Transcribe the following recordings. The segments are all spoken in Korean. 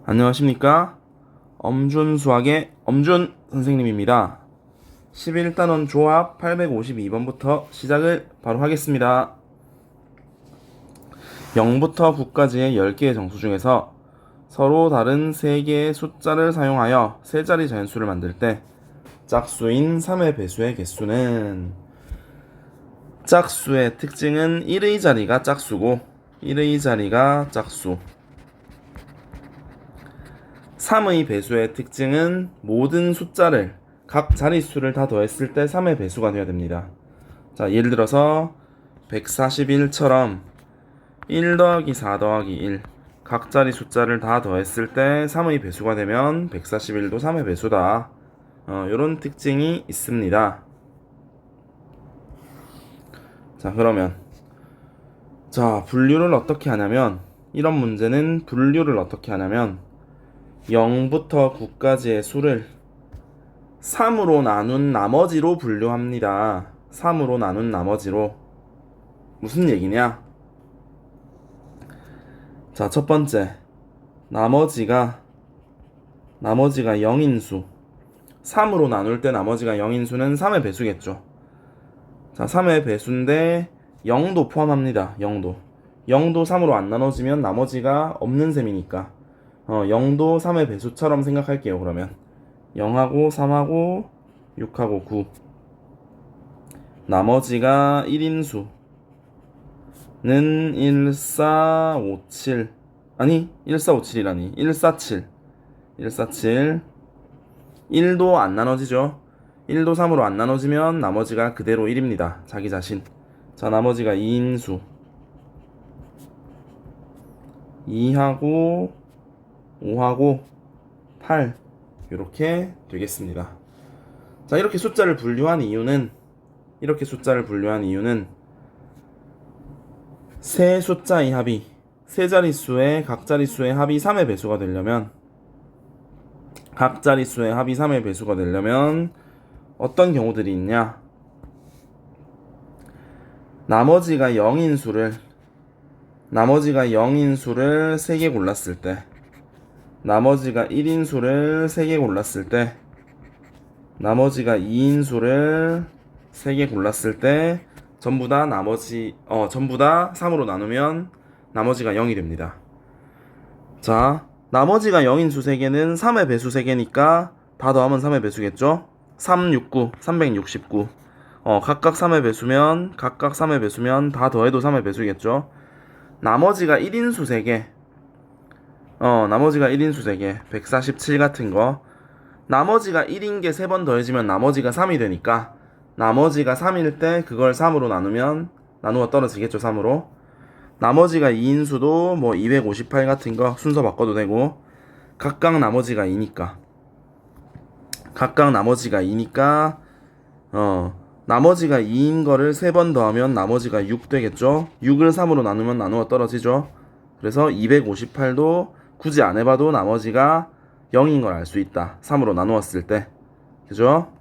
안녕하십니까? 엄준 수학의 엄준 선생님입니다. 11단원 조합 852번부터 시작을 바로 하겠습니다. 0부터 9까지의 10개의 정수 중에서 서로 다른 3개의 숫자를 사용하여 세자리 자연수를 만들 때 짝수인 3의 배수의 개수는, 짝수의 특징은 1의 자리가 짝수고 1의 자리가 짝수, 3의 배수의 특징은 모든 숫자를, 각 자릿수를 다 더했을 때 3의 배수가 되어야 됩니다. 자, 예를 들어서 141처럼 1 더하기 4 더하기 1, 각 자리 숫자를 다 더했을 때 3의 배수가 되면 141도 3의 배수다. 요런 특징이 있습니다. 자, 그러면 분류를 어떻게 하냐면, 이런 문제는 분류를 어떻게 하냐면 0부터 9까지의 수를 3으로 나눈 나머지로 분류합니다. 3으로 나눈 나머지로. 무슨 얘기냐? 자, 첫 번째, 나머지가 0인수. 3으로 나눌 때 나머지가 0인수는 3의 배수겠죠. 자, 3의 배수인데 0도 포함합니다. 0도 3으로 안 나눠지면 나머지가 없는 셈이니까 0도 3의 배수처럼 생각할게요. 그러면 0하고 3하고 6하고 9, 나머지가 1인수는 1457, 아니 1457이라니 147, 1도 안 나눠지죠. 1도 3으로 안 나눠지면 나머지가 그대로 1입니다. 자기 자신. 자, 나머지가 2인수 2하고 5하고 8, 이렇게 되겠습니다. 자, 이렇게 숫자를 분류한 이유는 세 숫자의 합이, 세 자릿수의 각 자릿수의 합이 3의 배수가 되려면, 어떤 경우들이 있냐? 나머지가 0인 수를 3개 골랐을 때, 나머지가 1인 수를 3개 골랐을 때, 나머지가 2인 수를 3개 골랐을 때 전부 다 3으로 나누면 나머지가 0이 됩니다. 자, 나머지가 0인 수 3개는 3의 배수 3개니까 다 더하면 3의 배수겠죠? 369, 369. 각각 3의 배수면 다 더해도 3의 배수겠죠? 나머지가 1인수 3개. 147 같은 거. 나머지가 1인 게 3번 더해지면 나머지가 3이 되니까, 나머지가 3일 때 그걸 3으로 나누면 나누어 떨어지겠죠. 3으로. 나머지가 2인수도 뭐 258 같은 거 순서 바꿔도 되고, 각각 나머지가 2니까 나머지가 2인 거를 3번 더하면 나머지가 6 되겠죠. 6을 3으로 나누면 나누어 떨어지죠. 그래서 258도 굳이 안 해봐도 나머지가 0인 걸 알 수 있다. 3으로 나누었을 때. 그죠?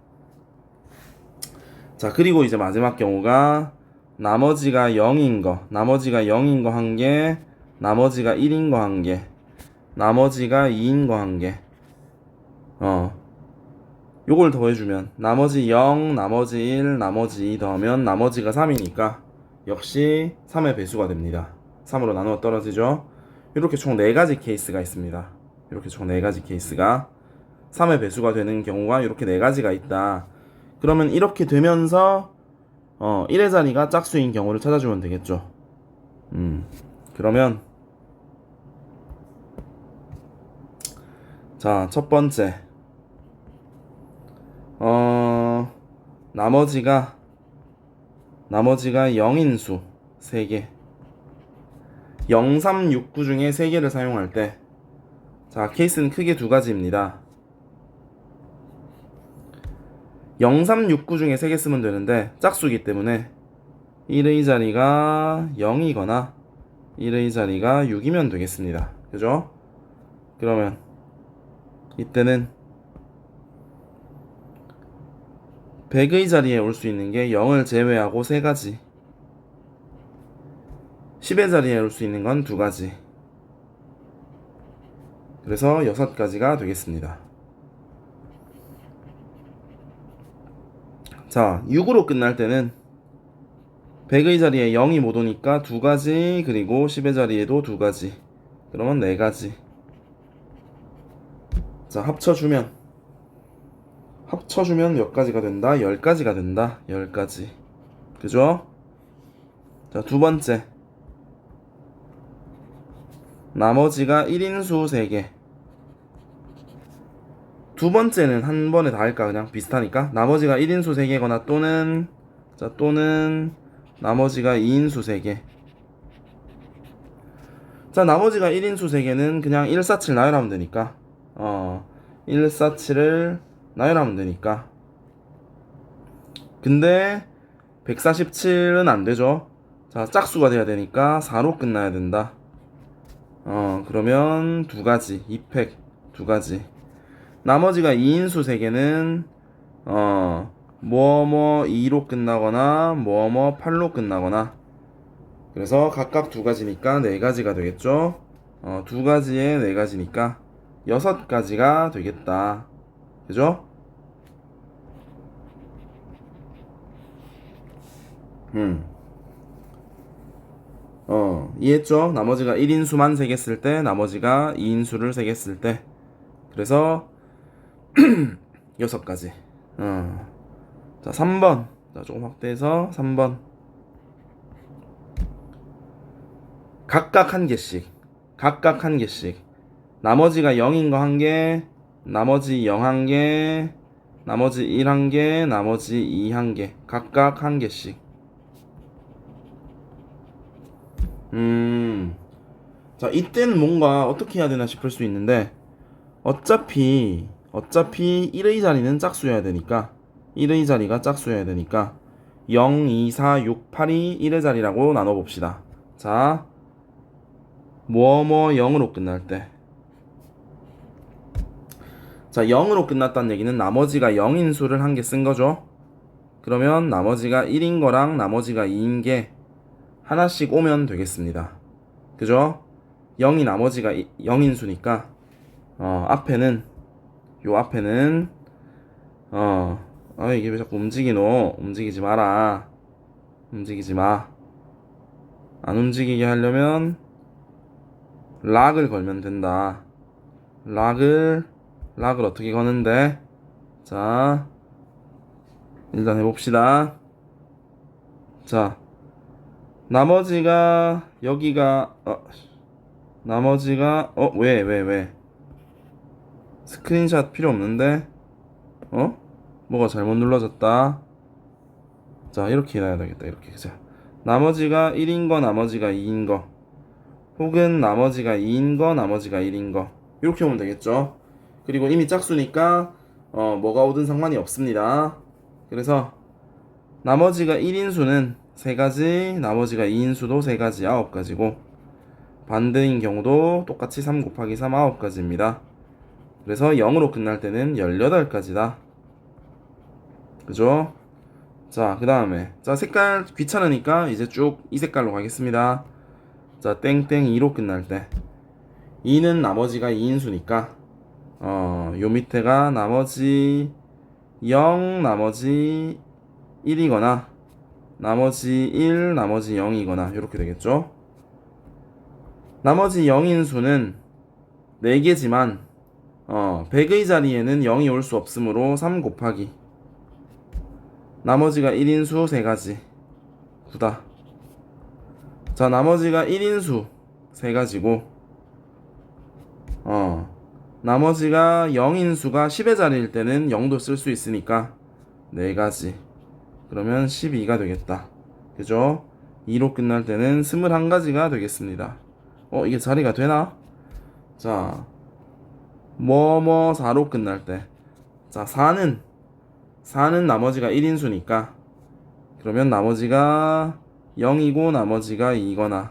자, 그리고 이제 마지막 경우가 나머지가 0인 거 한 개, 나머지가 1인 거 한 개, 나머지가 2인 거 한 개. 요걸 더해주면 나머지 0, 나머지 1, 나머지 2 더하면 나머지가 3이니까 역시 3의 배수가 됩니다. 3으로 나누어 떨어지죠. 이렇게 총 4가지 케이스가 있습니다. 3의 배수가 되는 경우가 이렇게 4가지가 있다. 그러면 이렇게 되면서 1의 자리가 짝수인 경우를 찾아주면 되겠죠. 그러면 자, 첫 번째, 나머지가 0인수 3개, 0, 3, 6, 9 중에 3개를 사용할 때, 자, 케이스는 크게 2가지입니다. 0, 3, 6, 9 중에 3개 쓰면 되는데 짝수기 때문에 1의 자리가 0이거나 1의 자리가 6이면 되겠습니다. 그죠? 그러면 이때는 100의 자리에 올 수 있는 게 0을 제외하고 3가지, 10의 자리에 올 수 있는 건 2가지. 그래서 6가지가 되겠습니다. 자, 6으로 끝날 때는 100의 자리에 0이 못 오니까 2가지, 그리고 10의 자리에도 2가지. 그러면 4가지. 자, 합쳐주면 몇 가지가 된다? 10가지가 된다. 10가지. 그죠? 자, 두 번째. 나머지가 1인수 3개. 두 번째는 한 번에 다 할까? 그냥 비슷하니까. 나머지가 1인수 3개거나 또는 나머지가 2인수 3개. 자, 나머지가 1인수 3개는 그냥 147 나열하면 되니까. 147을 나열하면 되니까. 근데 147은 안 되죠. 자, 짝수가 돼야 되니까 4로 끝나야 된다. 그러면 2가지, 2팩 2가지. 나머지가 2인수 3개는 뭐뭐 2로 끝나거나 뭐뭐 8로 끝나거나. 그래서 각각 2가지니까 4가지가 되겠죠. 2가지에 4가지니까 6가지가 되겠다. 그죠? 이해했죠? 나머지가 1인수만 3개 쓸 때, 나머지가 2인수를 3개 쓸 때. 그래서 6가지. 자, 3번. 자, 조금 확대해서 3번. 각각 한 개씩. 나머지가 0인 거 한 개, 나머지 0 한 개, 나머지 1 한 개, 나머지 2 한 개. 각각 한 개씩. 자, 이때는 뭔가 어떻게 해야 되나 싶을 수 있는데, 어차피 1의 자리는 짝수여야 되니까, 1의 자리가 짝수여야 되니까 0, 2, 4, 6, 8이 1의 자리라고 나눠봅시다. 자, 뭐뭐 0으로 끝날 때. 자, 0으로 끝났다는 얘기는 나머지가 0인 수를 한 개 쓴 거죠. 그러면 나머지가 1인 거랑 나머지가 2인 게 하나씩 오면 되겠습니다. 그죠? 0이 나머지가 0인 수니까 앞에는 이게 왜 자꾸 움직이지 마라. 움직이지 마. 안 움직이게 하려면 락을 걸면 된다. 락을 어떻게 거는데? 자, 일단 해봅시다. 자, 나머지가 여기가 왜 스크린샷 필요 없는데? 뭐가 잘못 눌러졌다. 자, 이렇게 해놔야 되겠다. 이렇게. 자, 나머지가 1인거 나머지가 2인거, 혹은 나머지가 2인거 나머지가 1인거, 이렇게 오면 되겠죠. 그리고 이미 짝수니까 뭐가 오든 상관이 없습니다. 그래서 나머지가 1인수는 3가지, 나머지가 2인수도 3가지, 9가지고, 반대인 경우도 똑같이 3 곱하기 3 9가지입니다. 그래서 0으로 끝날 때는 18가지다. 그죠? 자, 그 다음에, 자, 색깔 귀찮으니까 이제 쭉 이 색깔로 가겠습니다. 자, 땡땡 2로 끝날 때, 2는 나머지가 2인수니까 요 밑에가 나머지 0, 나머지 1이거나 나머지 1, 나머지 0이거나 이렇게 되겠죠. 나머지 0인 수는 4개지만 100의 자리에는 0이 올 수 없으므로 3 곱하기, 나머지가 1인수 3가지 9다. 자, 나머지가 1인수 3가지고 나머지가 0인수가 10의 자리일 때는 0도 쓸 수 있으니까 4가지. 그러면 12가 되겠다. 그죠? 2로 끝날 때는 21가지가 되겠습니다. 이게 자리가 되나? 자, 4로 끝날 때. 자, 4는 나머지가 1인수니까, 그러면 나머지가 0이고 나머지가 2거나,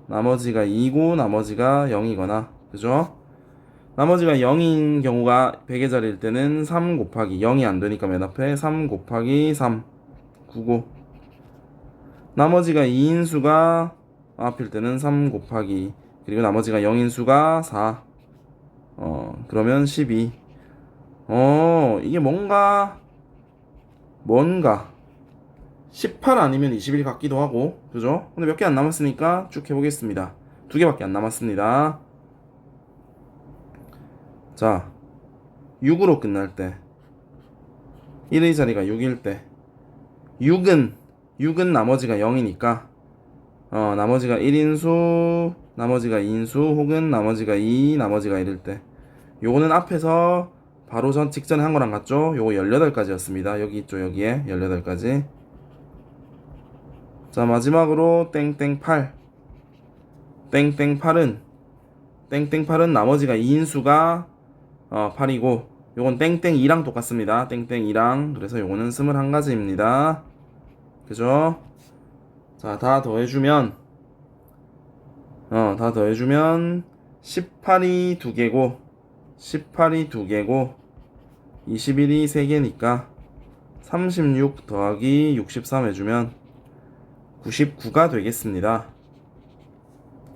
나머지가 2고 나머지가 0이거나, 그죠? 나머지가 0인 경우가 100의 자리일 때는 3 곱하기, 0이 안 되니까 맨 앞에 3 곱하기 3, 9고, 나머지가 2인수가 앞일 때는 3 곱하기, 그리고 나머지가 0인수가 4, 그러면 12. 이게 뭔가 18 아니면 21 같기도 하고, 그죠? 근데 몇 개 안 남았으니까 쭉 해보겠습니다. 2개밖에 안 남았습니다. 자, 6으로 끝날 때 1의 자리가 6일 때 6은 나머지가 0이니까 나머지가 1인수, 나머지가 2인수, 혹은 나머지가 2, 나머지가 1일 때 요거는 앞에서 바로 직전에 한 거랑 같죠? 요거 18가지였습니다. 여기 있죠, 여기에 18가지. 자, 마지막으로 땡땡8. 땡땡8은 나머지가 2인수가 8이고, 요건 땡땡2랑 똑같습니다. 땡땡2랑. 그래서 요거는 21가지입니다. 그죠? 자, 다 더해주면 18이 2개고 21이 3개니까 36 더하기 63 해주면 99가 되겠습니다.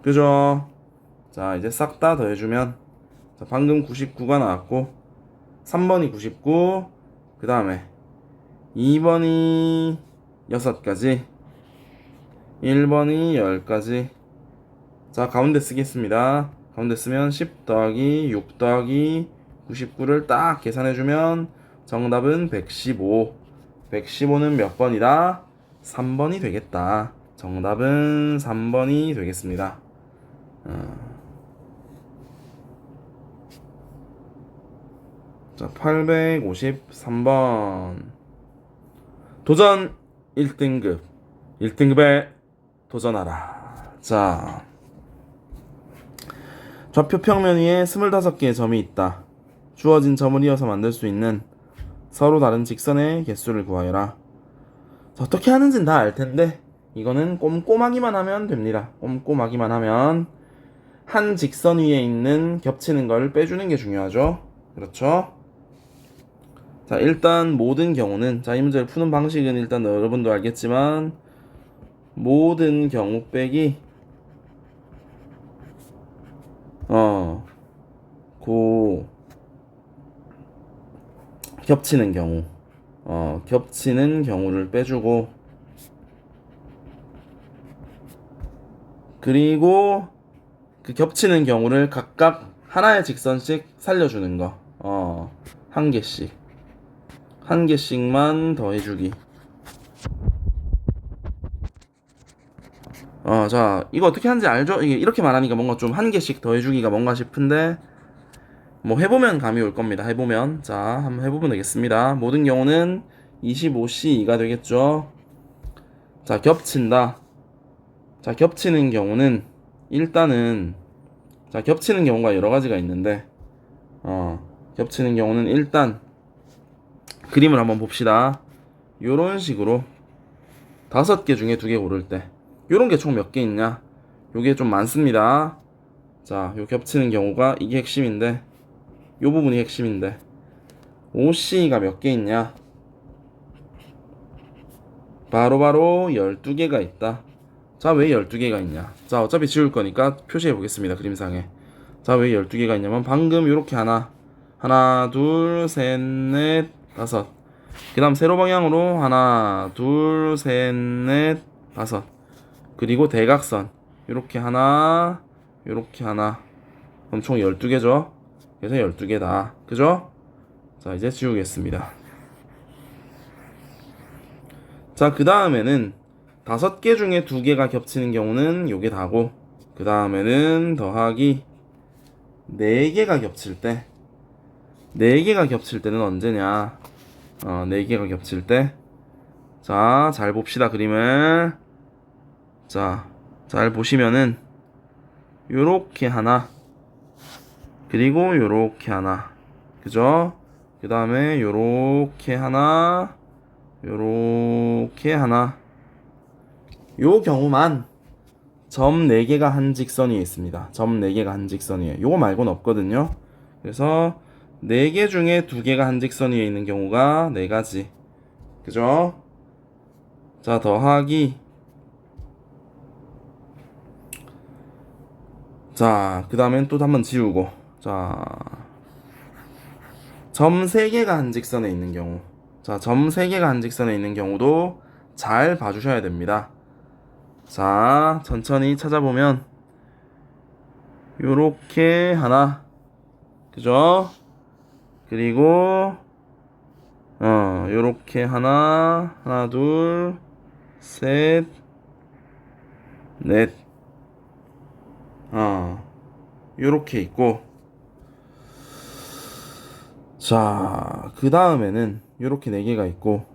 그죠? 자, 이제 싹 다 더해주면, 자, 방금 99가 나왔고 3번이 99, 그 다음에 2번이 6가지, 1번이 10가지. 자, 가운데 쓰겠습니다. 가운데 쓰면 10 더하기 6 더하기 99를 딱 계산해주면 정답은 115. 115는 몇 번이다? 3번이 되겠다. 정답은 3번이 되겠습니다. 자, 853번. 도전 1등급. 1등급에 도전하라. 자, 좌표 평면 위에 25개의 점이 있다. 주어진 점을 이어서 만들 수 있는 서로 다른 직선의 개수를 구하여라. 자, 어떻게 하는지는 다 알 텐데 이거는 꼼꼼하기만 하면 됩니다. 꼼꼼하기만 하면 한 직선 위에 있는 겹치는 걸 빼주는 게 중요하죠. 그렇죠? 자, 일단 모든 경우는, 자, 이 문제를 푸는 방식은 일단 여러분도 알겠지만 모든 경우 빼기 겹치는 경우 겹치는 경우를 빼주고, 그리고 그 겹치는 경우를 각각 하나의 직선씩 살려주는 거. 한 개씩만 더해주기. 자, 이거 어떻게 하는지 알죠? 이게 이렇게 말하니까 뭔가 좀 한 개씩 더해주기가 뭔가 싶은데, 뭐 해보면 감이 올 겁니다. 해보면. 자, 한번 해보면 되겠습니다. 모든 경우는 25C2가 되겠죠. 자, 겹친다. 자, 겹치는 경우는 일단은, 자, 겹치는 경우가 여러 가지가 있는데, 겹치는 경우는 일단 그림을 한번 봅시다. 요런 식으로 5개 중에 2개 고를 때 요런 게 총 몇 개 있냐? 요게 좀 많습니다. 자, 요 겹치는 경우가 이게 핵심인데, 요 부분이 핵심인데, OC가 몇 개 있냐? 바로 12개가 있다. 자, 왜 12개가 있냐? 자, 어차피 지울 거니까 표시해 보겠습니다. 그림상에. 자, 왜 12개가 있냐면 방금 요렇게 하나, 둘, 셋, 넷, 다섯. 그 다음 세로 방향으로 하나, 둘, 셋, 넷, 다섯. 그리고 대각선 요렇게 하나, 요렇게 하나. 그럼 총 12개죠. 그래서 12개다. 그죠? 자, 이제 지우겠습니다. 자, 그 다음에는 5개 중에 2개가 겹치는 경우는 요게 다고, 그 다음에는 더하기 4개가 겹칠 때, 4개가 겹칠 때는 언제냐? 4개가 겹칠 때, 자, 잘 봅시다. 그림을. 자, 잘 보시면은 요렇게 하나, 그리고 요렇게 하나, 그죠? 그 다음에 요렇게 하나, 요렇게 하나. 요 경우만 점 4개가 한 직선 위에 있습니다. 점 4개가 한 직선 위에. 요거 말고는 없거든요. 그래서 4개 중에 2개가 한 직선 위에 있는 경우가 4가지. 그죠? 자, 더하기. 자, 그 다음엔 또 한번 지우고. 자, 점 3개가 한 직선에 있는 경우. 자, 점 3개가 한 직선에 있는 경우도 잘 봐주셔야 됩니다. 자, 천천히 찾아보면 요렇게 하나, 그죠? 그리고 요렇게 하나, 둘, 셋, 넷, 요렇게 있고, 자, 그 다음에는 요렇게 4개가 있고,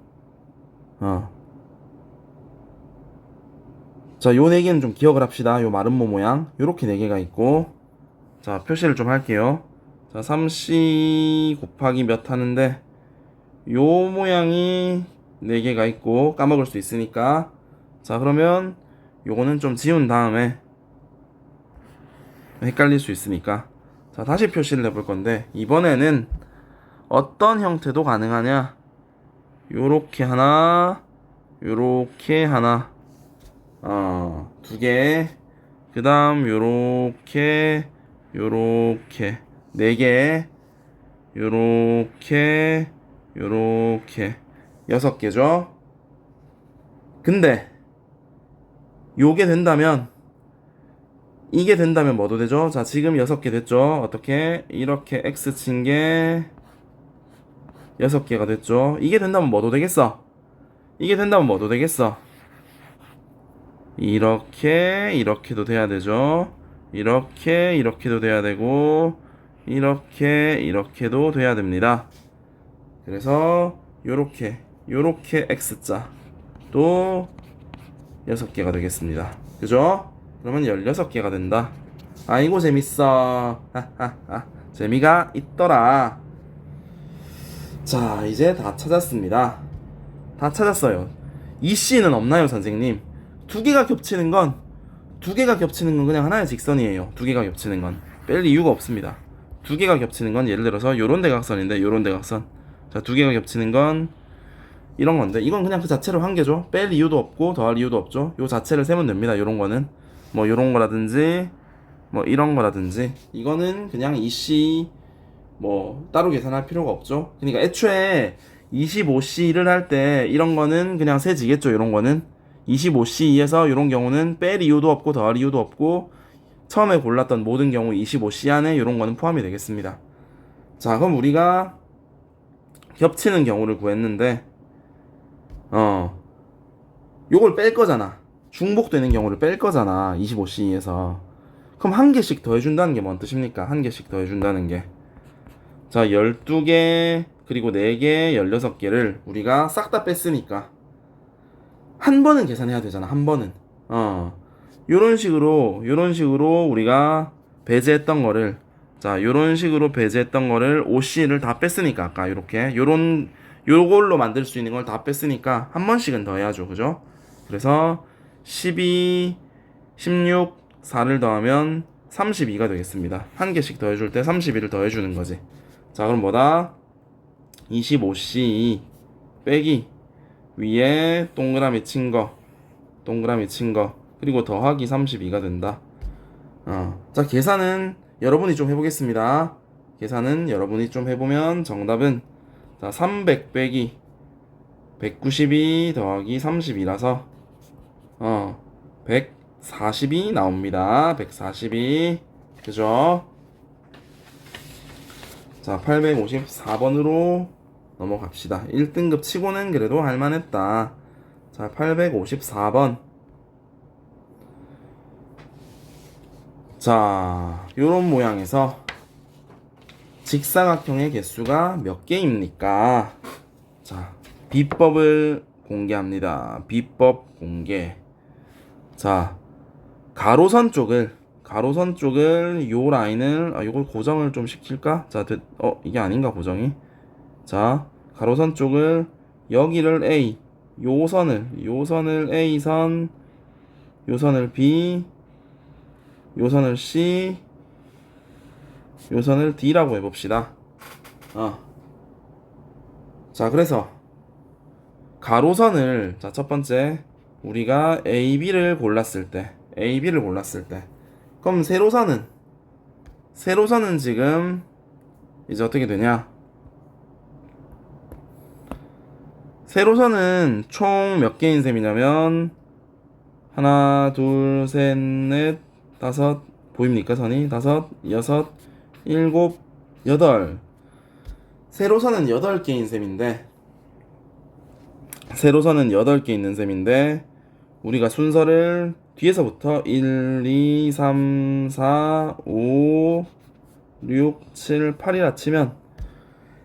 자, 요 4개는 좀 기억을 합시다. 요 마름모 모양. 요렇게 4개가 있고, 자, 표시를 좀 할게요. 자, 3C 곱하기 몇 하는데, 요 모양이 4개가 있고, 까먹을 수 있으니까. 자, 그러면 요거는 좀 지운 다음에 헷갈릴 수 있으니까. 자, 다시 표시를 해볼 건데, 이번에는 어떤 형태도 가능하냐? 요렇게 하나, 요렇게 하나, 2개, 그 다음 요렇게, 요렇게 4개, 요렇게, 요렇게 6개죠. 근데 요게 된다면, 이게 된다면 뭐도 되죠? 자, 지금 6개 됐죠? 어떻게? 이렇게 X 친 게 6개가 됐죠? 이게 된다면 뭐도 되겠어? 이게 된다면 뭐도 되겠어? 이렇게, 이렇게도 돼야 되죠? 이렇게, 이렇게도 돼야 되고, 이렇게, 이렇게도 돼야 됩니다. 그래서, 요렇게, 요렇게 X자 또 6개가 되겠습니다. 그죠? 그러면 16개가 된다. 아이고, 재밌어. 하하하. 재미가 있더라. 자, 이제 다 찾았습니다. 다 찾았어요. 이 C는 없나요, 선생님? 두 개가 겹치는 건 그냥 하나의 직선이에요. 두 개가 겹치는 건 뺄 이유가 없습니다. 두 개가 겹치는 건 예를 들어서 요런 대각선인데 요런 대각선. 자, 두 개가 겹치는 건 이런 건데 이건 그냥 그 자체로 한 개죠. 뺄 이유도 없고 더할 이유도 없죠. 요 자체를 세면 됩니다. 요런 거는 뭐 요런 거라든지 뭐 이런 거라든지 이거는 그냥 이C 뭐 따로 계산할 필요가 없죠. 그러니까 애초에 25C를 할 때 이런 거는 그냥 세지겠죠. 이런 거는 25C에서 이런 경우는 뺄 이유도 없고 더할 이유도 없고 처음에 골랐던 모든 경우 25C 안에 이런 거는 포함이 되겠습니다. 자, 그럼 우리가 겹치는 경우를 구했는데 요걸 뺄 거잖아. 중복되는 경우를 뺄 거잖아. 25C에서. 그럼 한 개씩 더해준다는 게 뭔 뜻입니까? 한 개씩 더해준다는 게. 자, 12개, 그리고 4개, 16개를 우리가 싹 다 뺐으니까. 한 번은 계산해야 되잖아, 한 번은. 요런 식으로 우리가 배제했던 거를, 자, 요런 식으로 배제했던 거를 OC를 다 뺐으니까, 아까 요렇게. 요걸로 만들 수 있는 걸 다 뺐으니까 한 번씩은 더해야죠, 그죠? 그래서 12, 16, 4를 더하면 32가 되겠습니다. 한 개씩 더해줄 때 32를 더해주는 거지. 자, 그럼 뭐다? 25C 빼기 위에 동그라미 친 거, 그리고 더하기 32가 된다. 자, 계산은 여러분이 좀 해보겠습니다. 계산은 여러분이 좀 해보면 정답은 자, 300 빼기 192 더하기 32라서 140이 나옵니다. 142. 그죠? 자, 854번으로 넘어갑시다. 1등급 치고는 그래도 할만했다. 자, 854번. 자, 요런 모양에서 직사각형의 개수가 몇 개입니까? 자, 비법을 공개합니다. 비법 공개. 자, 가로선 쪽을 요 라인을 요걸 고정을 좀 시킬까? 자, 이게 아닌가 고정이? 자, 가로선 쪽을 여기를 A, 요 선을 A선, 요 선을 B, 요 선을 C, 요 선을 D라고 해봅시다. 자, 그래서 가로선을 자, 첫 번째 우리가 AB를 골랐을 때 그럼 세로선은 지금 이제 어떻게 되냐? 세로선은 총 몇 개인 셈이냐면 하나, 둘, 셋, 넷, 다섯, 보입니까 선이? 다섯, 여섯, 일곱, 여덟. 세로선은 8개인 셈인데 세로선은 8개 있는 셈인데 우리가 순서를 뒤에서부터 1, 2, 3, 4, 5, 6, 7, 8이라 치면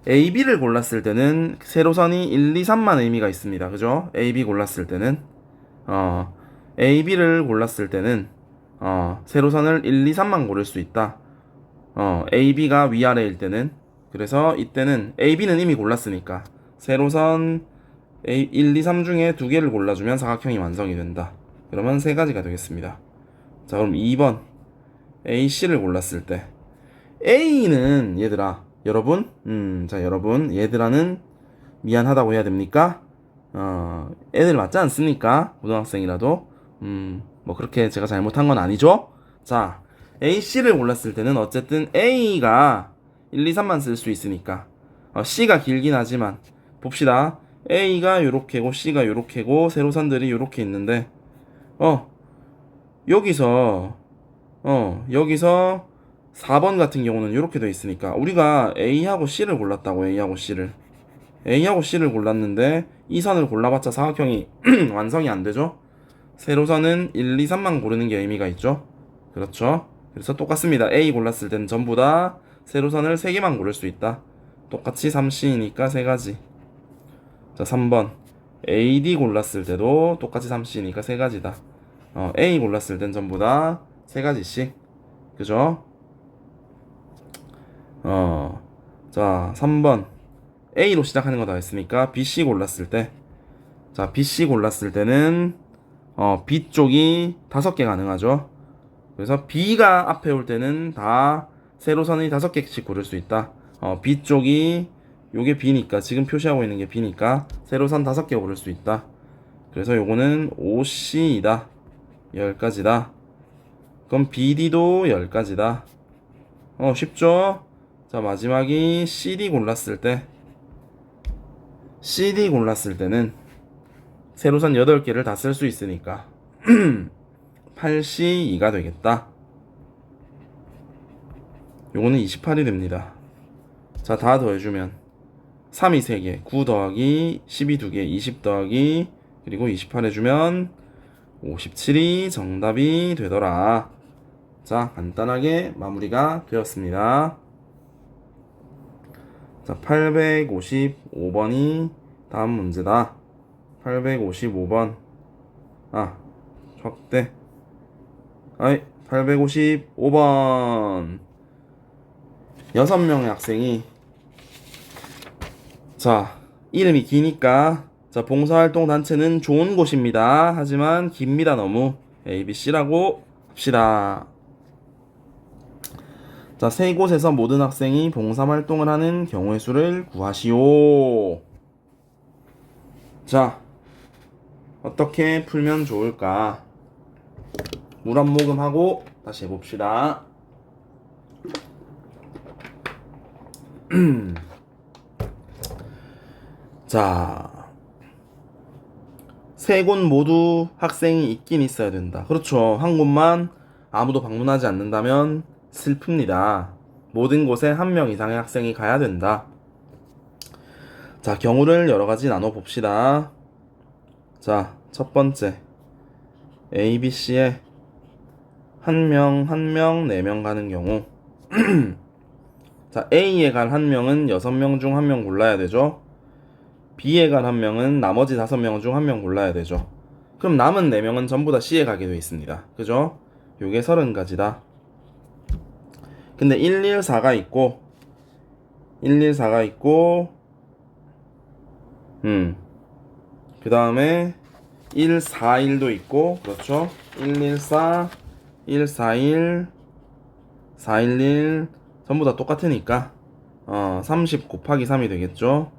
AB를 골랐을 때는 세로선이 1, 2, 3만 의미가 있습니다. 그죠? AB 골랐을 때는 AB를 골랐을 때는 세로선을 1, 2, 3만 고를 수 있다. AB가 위아래일 때는 그래서 이때는 AB는 이미 골랐으니까 세로선 1, 2, 3 중에 2개를 골라주면 사각형이 완성이 된다. 그러면 3가지가 되겠습니다. 자, 그럼 2번 AC를 골랐을 때 A는 얘들아 여러분 자 여러분 얘들아는 미안하다고 해야 됩니까? 애들 맞지 않습니까? 고등학생이라도 뭐 그렇게 제가 잘못한 건 아니죠? 자 AC를 골랐을 때는 어쨌든 A가 1, 2, 3만 쓸 수 있으니까 C가 길긴 하지만 봅시다. A가 요렇게고 C가 요렇게고 세로선들이 요렇게 있는데 여기서 여기서 4번 같은 경우는 요렇게 돼 있으니까 우리가 A하고 C를 골랐다고. A하고 C를 골랐는데 이 선을 골라봤자 사각형이 완성이 안 되죠? 세로선은 1, 2, 3만 고르는 게 의미가 있죠? 그렇죠? 그래서 똑같습니다. A 골랐을 때는 전부 다 세로선을 3개만 고를 수 있다. 똑같이 3C니까 3가지. 자, 3번 AD 골랐을 때도 똑같이 3C니까 3가지다. A 골랐을 땐 전부 다 3가지씩. 그죠? 자, 3번 A로 시작하는 거 다 했으니까 BC 골랐을 때, 자, BC 골랐을 때는 B 쪽이 5개 가능하죠. 그래서 B가 앞에 올 때는 다 세로선이 5개씩 고를 수 있다. B 쪽이 요게 B니까 지금 표시하고 있는 게 B니까 세로선 5개 고를 수 있다. 그래서 요거는 OC이다. 10가지다. 그럼 BD도 10가지다. 쉽죠? 자, 마지막이 CD 골랐을 때는 세로선 8개를 다 쓸 수 있으니까 8C2가 되겠다. 요거는 28이 됩니다. 자, 다 더해주면 3이 3개, 9 더하기 12 2개, 20 더하기 그리고 28 해주면 57이 정답이 되더라. 자, 간단하게 마무리가 되었습니다. 자, 855번이 다음 문제다. 855번. 확대. 855번. 6명의 학생이, 자, 이름이 기니까, 자, 봉사활동 단체는 좋은 곳입니다. 하지만 깁니다. 너무. ABC라고 합시다. 자, 3곳에서 모든 학생이 봉사활동을 하는 경우의 수를 구하시오. 자, 어떻게 풀면 좋을까? 물 한 모금 하고 다시 해봅시다. 자, 3곳 모두 학생이 있긴 있어야 된다. 그렇죠. 한 곳만 아무도 방문하지 않는다면 슬픕니다. 모든 곳에 1명 이상의 학생이 가야 된다. 자, 경우를 여러 가지 나눠 봅시다. 자, 첫 번째 A, B, C에 1명, 4명 가는 경우 자, A에 갈 1명은 6명 중 1명 골라야 되죠. B에 갈 1명은 나머지 5명 중 1명 골라야 되죠. 그럼 남은 4명은 전부 다 C에 가게 되어 있습니다. 그죠? 요게 30가지다. 근데 114가 있고 그 다음에 141도 있고, 그렇죠? 114, 141, 411 전부 다 똑같으니까 30 곱하기 3이 되겠죠?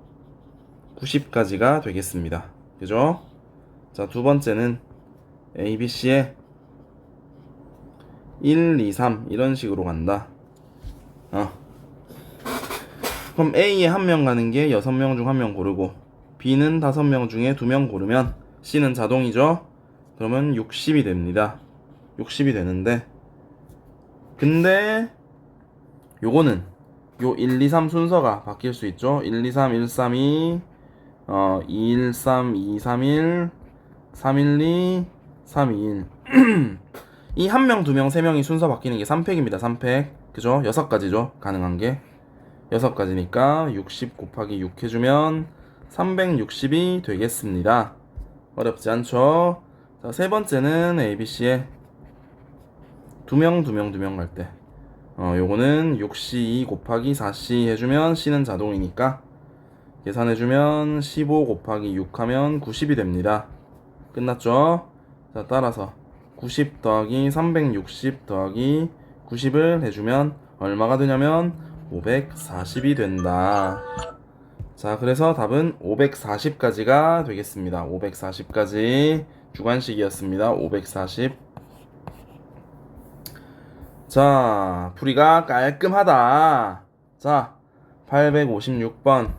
90까지가 되겠습니다. 그죠? 자, 두 번째는 ABC에 1, 2, 3 이런 식으로 간다. 그럼 A에 1명 가는 게 6명 중 1명 고르고, B는 5명 중에 2명 고르면 C는 자동이죠. 그러면 60이 됩니다. 60이 되는데, 근데 요거는 요 1, 2, 3 순서가 바뀔 수 있죠. 1, 2, 3, 1, 3, 2, 2, 1, 3, 2, 3, 1, 3, 1, 2, 3, 2, 1. 이 1명, 2명, 3명이 순서 바뀌는 게 3팩입니다. 3팩. 그죠? 6가지죠. 가능한 게. 6가지니까 60 곱하기 6 해주면 360이 되겠습니다. 어렵지 않죠? 자, 세 번째는 ABC에 2명, 2명, 2명 갈 때. 요거는 6C2 곱하기 4C 해주면 C는 자동이니까 계산해주면 15 곱하기 6 하면 90이 됩니다. 끝났죠? 자, 따라서 90 더하기 360 더하기 90을 해주면 얼마가 되냐면 540이 된다. 자, 그래서 답은 540까지가 되겠습니다. 540까지 주관식이었습니다. 540. 자, 풀이가 깔끔하다. 자, 856번.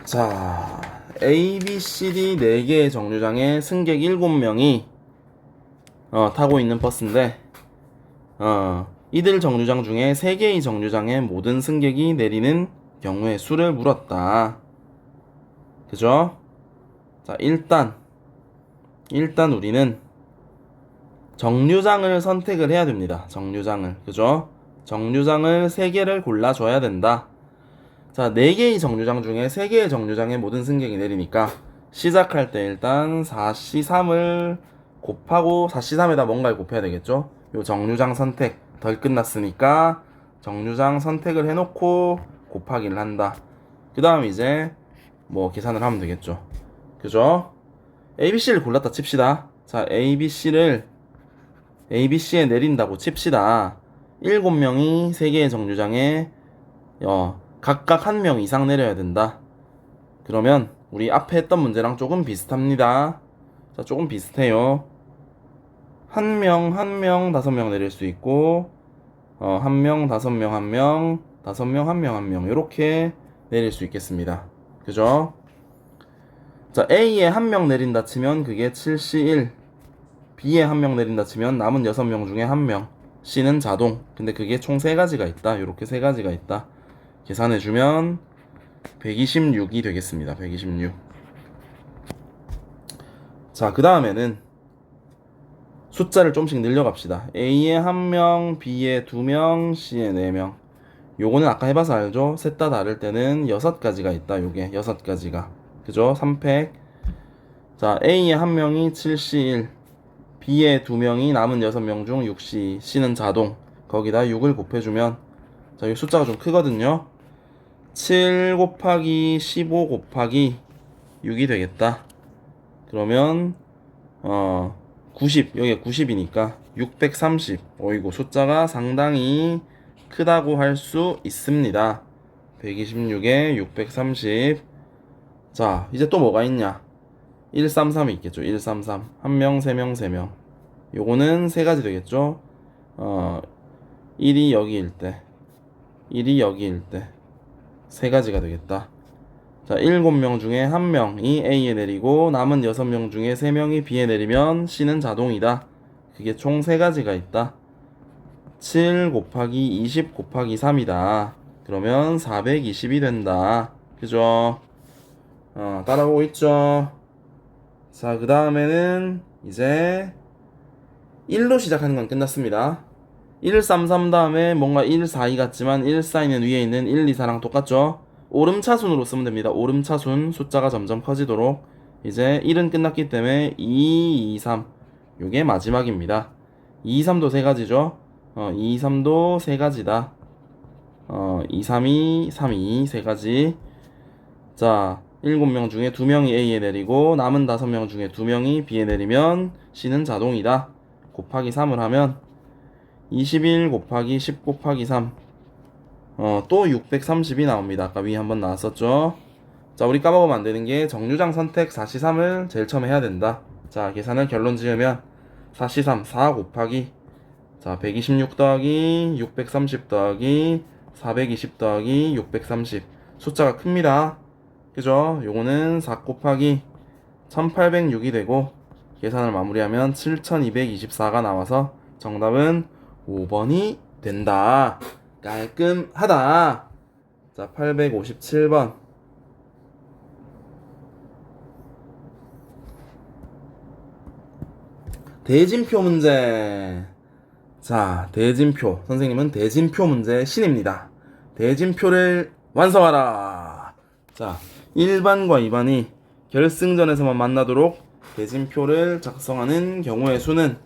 자, A, B, C, D 4개의 정류장에 승객 7명이 타고 있는 버스인데 이들 정류장 중에 3개의 정류장에 모든 승객이 내리는 경우의 수를 물었다. 그죠? 자, 일단 우리는 정류장을 선택을 해야 됩니다. 정류장을. 그죠? 정류장을 3개를 골라줘야 된다. 자, 4개의 정류장 중에 3개의 정류장에 모든 승객이 내리니까 시작할 때 일단 4C3을 곱하고 4C3에다 뭔가를 곱해야 되겠죠? 요 정류장 선택 덜 끝났으니까 정류장 선택을 해놓고 곱하기를 한다. 그 다음 이제 뭐 계산을 하면 되겠죠. 그죠? ABC를 골랐다 칩시다. 자, ABC에 내린다고 칩시다. 7명이 3개의 정류장에 각각 1명 이상 내려야 된다. 그러면 우리 앞에 했던 문제랑 조금 비슷합니다. 자, 조금 비슷해요. 1명, 5명 내릴 수 있고 1명, 5명, 1명, 5명, 1명, 1명 이렇게 내릴 수 있겠습니다. 그죠? 자, A에 1명 내린다 치면 그게 7C1, B에 1명 내린다 치면 남은 6명 중에 1명, C는 자동. 근데 그게 총 3가지가 있다. 이렇게 3가지가 있다. 계산해주면 126이 되겠습니다. 126. 자, 그 다음에는 숫자를 좀씩 늘려갑시다. A에 1명, B에 2명, C에 4명. 요거는 아까 해봐서 알죠? 셋 다 다를 때는 6가지가 있다. 요게 6가지가. 그죠? 3팩. 자, A에 1명이 7C1, B에 2명이 남은 6명 중 6C2, C는 자동. 거기다 6을 곱해주면, 자, 이 숫자가 좀 크거든요. 7 곱하기 15 곱하기 6이 되겠다. 그러면 90, 여기가 90이니까 630. 어이구, 숫자가 상당히 크다고 할 수 있습니다. 126에 630. 자, 이제 또 뭐가 있냐? 133이 있겠죠. 133. 1명, 3명, 3명. 요거는 3가지 되겠죠. 1이 여기일 때, 1이 여기일 때 3가지가 되겠다. 자, 7명 중에 1명이 A에 내리고 남은 6명 중에 3명이 B에 내리면 C는 자동이다. 그게 총 3가지가 있다. 7 곱하기 20 곱하기 3이다. 그러면 420이 된다. 그죠? 따라오고 있죠? 자, 그 다음에는 이제 1로 시작하는 건 끝났습니다. 133 다음에 뭔가 142 같지만 142는 위에 있는 124랑 똑같죠? 오름차순으로 쓰면 됩니다. 오름차순 숫자가 점점 커지도록. 이제 1은 끝났기 때문에 2, 2, 3 요게 마지막입니다. 2, 3도 3가지죠? 2, 3도 3가지다. 2, 3, 2, 3, 2 3가지. 자, 7명 중에 2명이 A에 내리고 남은 5명 중에 2명이 B에 내리면 C는 자동이다. 곱하기 3을 하면 21 곱하기 10 곱하기 3 또 630이 나옵니다. 아까 위에 한번 나왔었죠. 자, 우리 까먹으면 안 되는 게 정류장 선택 4C3을 제일 처음에 해야 된다. 자, 계산을 결론 지으면 4C3 4 곱하기, 자, 126 더하기 630 더하기 420 더하기 630. 숫자가 큽니다. 그죠? 요거는 4 곱하기 1806이 되고 계산을 마무리하면 7224가 나와서 정답은 5번이 된다. 깔끔하다. 자, 857번. 대진표 문제. 자, 대진표. 선생님은 대진표 문제 신입니다. 대진표를 완성하라. 자, 1반과 2반이 결승전에서만 만나도록 대진표를 작성하는 경우의 수는,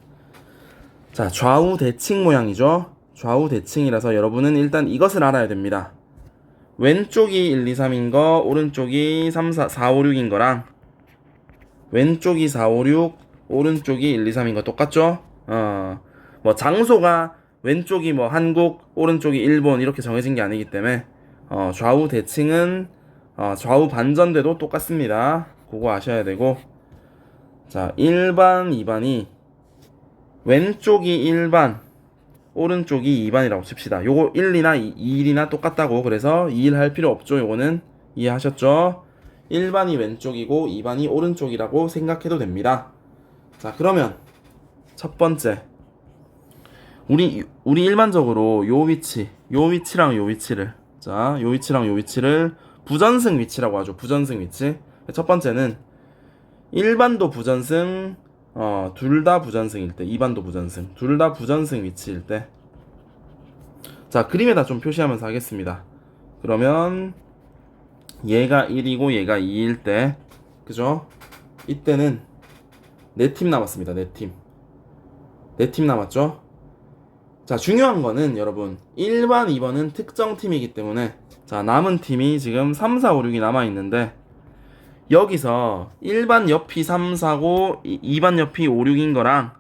자, 좌우 대칭 모양이죠. 좌우 대칭이라서 여러분은 일단 이것을 알아야 됩니다. 왼쪽이 1, 2, 3인 거, 오른쪽이 3, 4, 4, 5, 6인 거랑, 왼쪽이 4, 5, 6, 오른쪽이 1, 2, 3인 거 똑같죠? 뭐 장소가 왼쪽이 뭐 한국, 오른쪽이 일본 이렇게 정해진 게 아니기 때문에 좌우 대칭은 좌우 반전돼도 똑같습니다. 그거 아셔야 되고, 자, 1반, 2반이 왼쪽이 1반, 오른쪽이 2반이라고 칩시다. 요거 1이나 2일이나 똑같다고, 그래서 2일 할 필요 없죠. 요거는 이해하셨죠? 1반이 왼쪽이고 2반이 오른쪽이라고 생각해도 됩니다. 자, 그러면 첫 번째, 우리 일반적으로 요 위치랑 요 위치를, 자, 요 위치랑 요 위치를 부전승 위치라고 하죠. 부전승 위치. 첫 번째는 1반도 부전승, 둘 다 부전승일 때, 2반도 부전승, 둘 다 부전승 위치일 때. 자, 그림에다 좀 표시하면서 하겠습니다. 그러면 얘가 1이고 얘가 2일 때, 그죠? 이때는 4팀 남았습니다. 4팀. 4팀 남았죠? 자, 중요한 거는 여러분, 1반, 2번은 특정 팀이기 때문에, 자, 남은 팀이 지금 3, 4, 5, 6이 남아있는데, 여기서 1반 옆이 3, 4고 2반 옆이 5, 6인 거랑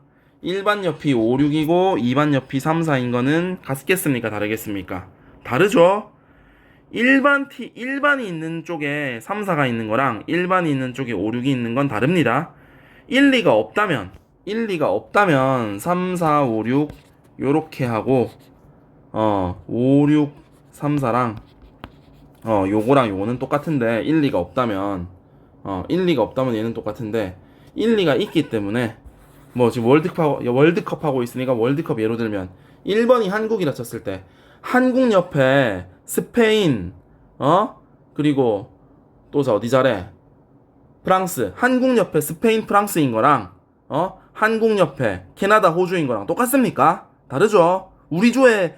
1반 옆이 5, 6이고 2반 옆이 3, 4인 거는 같겠습니까? 다르겠습니까? 다르죠? 1반이 있는 쪽에 3, 4가 있는 거랑 1반이 있는 쪽에 5, 6이 있는 건 다릅니다. 1, 2가 없다면 3, 4, 5, 6 요렇게 하고 5, 6, 3, 4랑 요거랑 요거는 똑같은데 1, 2가 없다면 1, 2가 없다면 얘는 똑같은데 1, 2가 있기 때문에 뭐 지금 월드컵 하고 있으니까 월드컵 예로 들면 1번이 한국이라 쳤을 때 한국 옆에 스페인 그리고 또 어디 잘해? 프랑스. 한국 옆에 스페인 프랑스인 거랑 한국 옆에 캐나다 호주인 거랑 똑같습니까? 다르죠? 우리 조에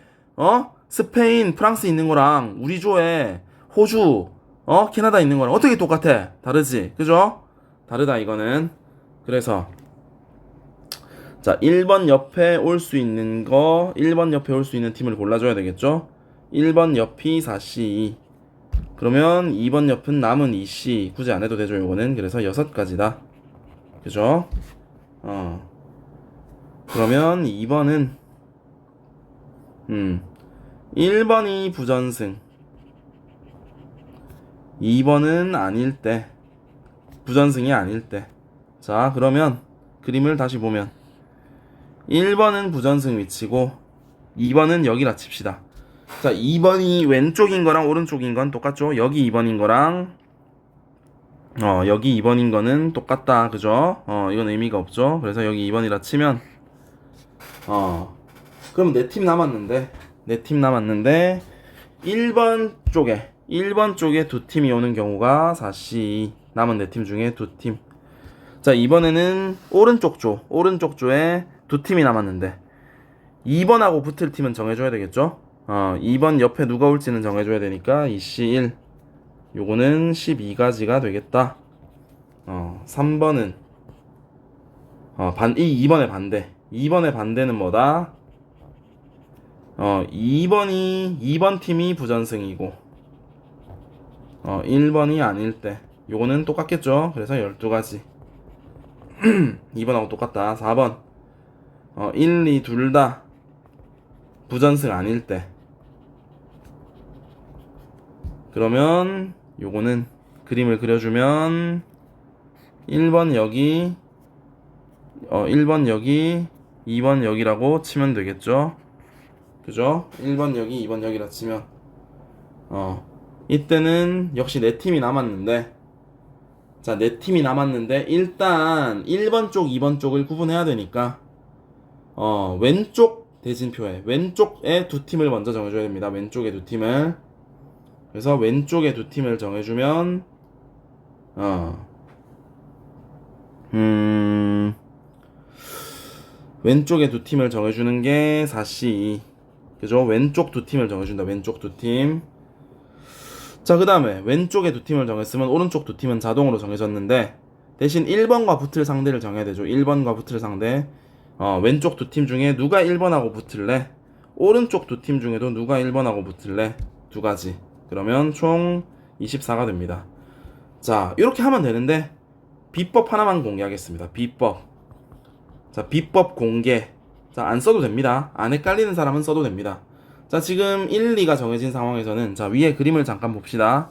스페인 프랑스 있는 거랑 우리 조에 호주 캐나다 있는 거랑 어떻게 똑같아? 다르지, 그죠? 다르다 이거는. 그래서 자, 1번 옆에 올 수 있는 거, 1번 옆에 올 수 있는 팀을 골라줘야 되겠죠? 1번 옆이 4C, 그러면 2번 옆은 남은 2C, 굳이 안 해도 되죠 이거는. 그래서 6가지다, 그죠? 그러면 2번은 1번이 부전승, 2번은 아닐 때, 부전승이 아닐 때. 자, 그러면 그림을 다시 보면 1번은 부전승 위치고 2번은 여기라 칩시다. 자, 2번이 왼쪽인 거랑 오른쪽인 건 똑같죠? 여기 2번인 거랑 여기 2번인 거는 똑같다, 그죠? 이건 의미가 없죠? 그래서 여기 2번이라 치면 그럼 4팀 남았는데 1번 쪽에 2팀이 오는 경우가 4C, 남은 4팀 중에 2팀. 자, 이번에는 오른쪽 조에 2팀이 남았는데 2번하고 붙을 팀은 정해줘야 되겠죠? 2번 옆에 누가 올지는 정해줘야 되니까 2C1, 요거는 12가지가 되겠다. 3번은 이 2번의 반대. 2번의 반대는 뭐다? 2번 팀이 부전승이고 1번이 아닐 때, 요거는 똑같겠죠? 그래서 12가지. 2번하고 똑같다. 4번 1, 2 둘 다 부전승 아닐 때, 그러면 요거는 그림을 그려주면 1번 여기 1번 여기 2번 여기라고 치면 되겠죠? 그죠? 1번 여기 2번 여기라 치면 이때는 역시 네 팀이 남았는데, 자, 네 팀이 남았는데 일단 1번 쪽, 2번 쪽을 구분해야 되니까 왼쪽 대진표에 왼쪽에 두 팀을 먼저 정해줘야 됩니다. 왼쪽에 두 팀을. 그래서 왼쪽에 두 팀을 정해주면 왼쪽에 두 팀을 정해주는 게 4C. 그죠? 왼쪽 두 팀을 정해준다. 왼쪽 두 팀. 자, 그 다음에 왼쪽에 두 팀을 정했으면 오른쪽 두 팀은 자동으로 정해졌는데, 대신 1번과 붙을 상대를 정해야 되죠. 1번과 붙을 상대. 왼쪽 두 팀 중에 누가 1번하고 붙을래? 오른쪽 두 팀 중에도 누가 1번하고 붙을래? 두 가지. 그러면 총 24가 됩니다. 자, 이렇게 하면 되는데 비법 하나만 공개하겠습니다. 비법. 자, 비법 공개. 자, 안 써도 됩니다. 안 헷갈리는 사람은 써도 됩니다. 자, 지금 1, 2가 정해진 상황에서는, 자, 위에 그림을 잠깐 봅시다.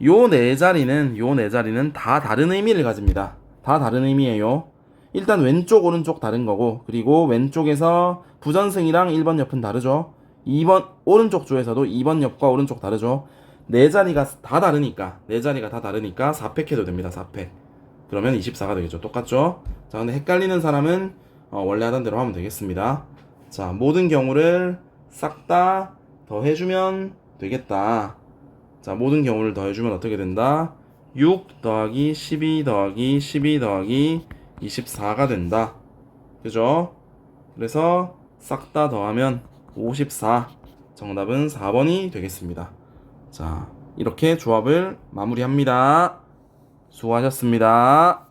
요 네 자리는 다 다른 의미를 가집니다. 다 다른 의미예요. 일단 왼쪽, 오른쪽 다른 거고, 그리고 왼쪽에서 부전승이랑 1번 옆은 다르죠. 2번, 오른쪽 조에서도 2번 옆과 오른쪽 다르죠. 네 자리가 다 다르니까, 4팩 해도 됩니다. 4팩. 그러면 24가 되겠죠. 똑같죠? 자, 근데 헷갈리는 사람은 원래 하던 대로 하면 되겠습니다. 자, 모든 경우를 싹 다 더해주면 되겠다. 자, 모든 경우를 더해주면 어떻게 된다? 6 더하기 12 더하기 12 더하기 24가 된다. 그죠? 그래서 싹 다 더하면 54. 정답은 4번이 되겠습니다. 자, 이렇게 조합을 마무리합니다. 수고하셨습니다.